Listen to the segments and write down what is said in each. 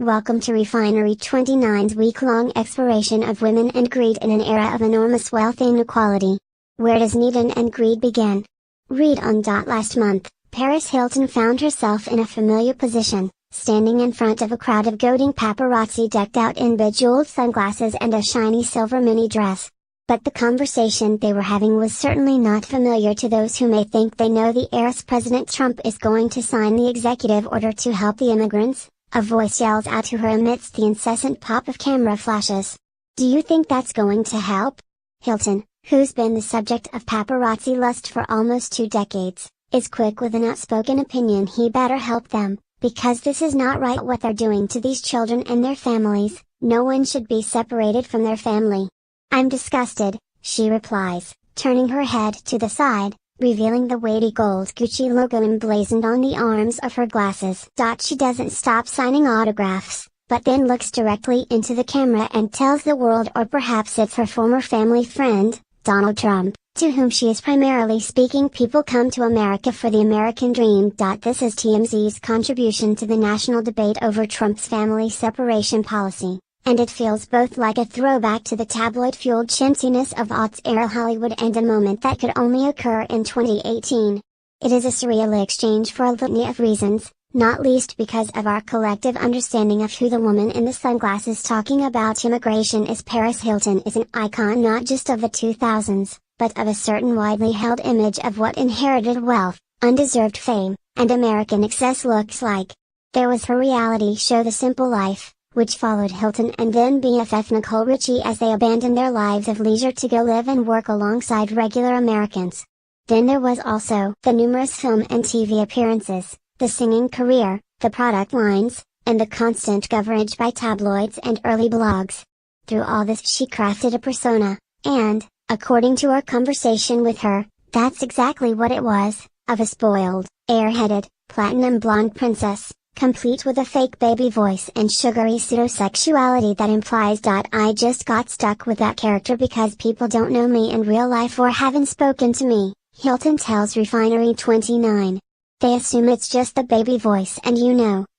Welcome to Refinery29's week-long exploration of women and greed in an era of enormous wealth inequality. Where does need and greed begin? Read on. Last month, Paris Hilton found herself in a familiar position, standing in front of a crowd of goading paparazzi decked out in bejeweled sunglasses and a shiny silver mini dress. But the conversation they were having was certainly not familiar to those who may think they know the heiress. President Trump is going to sign the executive order to help the immigrants, a voice yells out to her amidst the incessant pop of camera flashes. Do you think that's going to help? Hilton, who's been the subject of paparazzi lust for almost 2 decades, is quick with an outspoken opinion he better help them, because this is not right what they're doing to these children and their families. No one should be separated from their family. I'm disgusted, she replies, turning her head to the side, revealing the weighty gold Gucci logo emblazoned on the arms of her glasses. She doesn't stop signing autographs, but then looks directly into the camera and tells the world, or perhaps it's her former family friend, Donald Trump, to whom she is primarily speaking, people come to America for the American dream. This is TMZ's contribution to the national debate over Trump's family separation policy. And it feels both like a throwback to the tabloid-fueled chintziness of aughts-era Hollywood and a moment that could only occur in 2018. It is a surreal exchange for a litany of reasons, not least because of our collective understanding of who the woman in the sunglasses talking about immigration is. Paris Hilton is an icon not just of the 2000s, but of a certain widely held image of what inherited wealth, undeserved fame, and American excess looks like. There was her reality show The Simple Life, which followed Hilton and then BFF Nicole Richie as they abandoned their lives of leisure to go live and work alongside regular Americans. Then there was also the numerous film and TV appearances, the singing career, the product lines, and the constant coverage by tabloids and early blogs. Through all this she crafted a persona, and, according to our conversation with her, that's exactly what it was, of a spoiled, airheaded, platinum blonde princess, complete with a fake baby voice and sugary pseudo-sexuality that implies. I just got stuck with that character because people don't know me in real life or haven't spoken to me, Hilton tells Refinery29. They assume it's just the baby voice and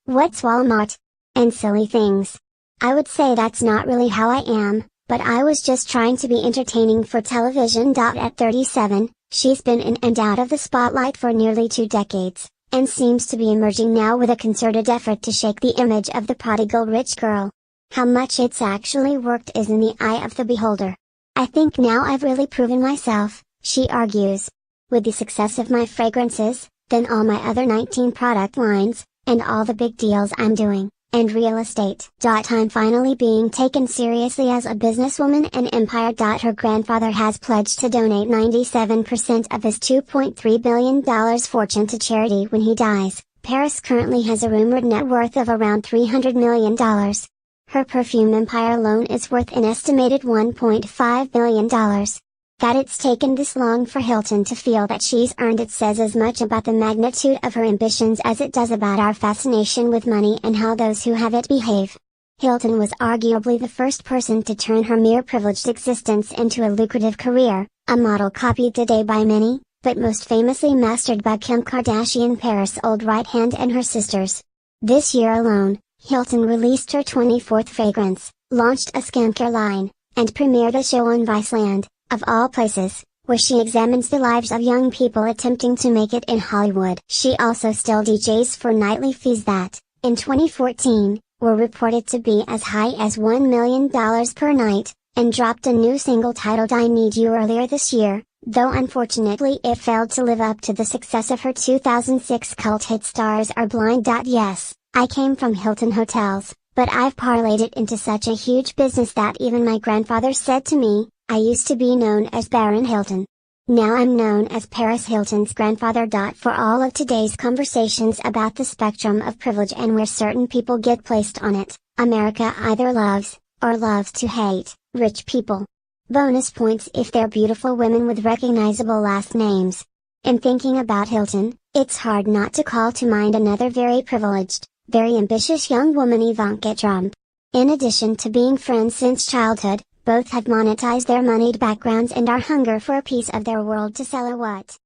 what's Walmart? And silly things. I would say that's not really how I am, but I was just trying to be entertaining for television. At 37, she's been in and out of the spotlight for nearly 2 decades. And seems to be emerging now with a concerted effort to shake the image of the prodigal rich girl. How much it's actually worked is in the eye of the beholder. I think now I've really proven myself, she argues. With the success of my fragrances, then all my other 19 product lines, and all the big deals I'm doing, and real estate. I'm finally being taken seriously as a businesswoman and empire. Her grandfather has pledged to donate 97% of his $2.3 billion fortune to charity when he dies. Paris currently has a rumored net worth of around $300 million. Her perfume empire alone is worth an estimated $1.5 billion. That it's taken this long for Hilton to feel that she's earned it says as much about the magnitude of her ambitions as it does about our fascination with money and how those who have it behave. Hilton was arguably the first person to turn her mere privileged existence into a lucrative career, a model copied today by many, but most famously mastered by Kim Kardashian, Paris' old right hand, and her sisters. This year alone, Hilton released her 24th fragrance, launched a skincare line, and premiered a show on Viceland, of all places, where she examines the lives of young people attempting to make it in Hollywood. She also still DJs for nightly fees that, in 2014, were reported to be as high as $1 million per night, and dropped a new single titled I Need You earlier this year, though unfortunately it failed to live up to the success of her 2006 cult hit Stars Are Blind. Yes, I came from Hilton Hotels, but I've parlayed it into such a huge business that even my grandfather said to me, I used to be known as Baron Hilton. Now I'm known as Paris Hilton's grandfather. For all of today's conversations about the spectrum of privilege and where certain people get placed on it, America either loves, or loves to hate, rich people. Bonus points if they're beautiful women with recognizable last names. In thinking about Hilton, it's hard not to call to mind another very privileged, very ambitious young woman, Ivanka Trump. In addition to being friends since childhood, both have monetized their moneyed backgrounds and our hunger for a piece of their world to sell or what.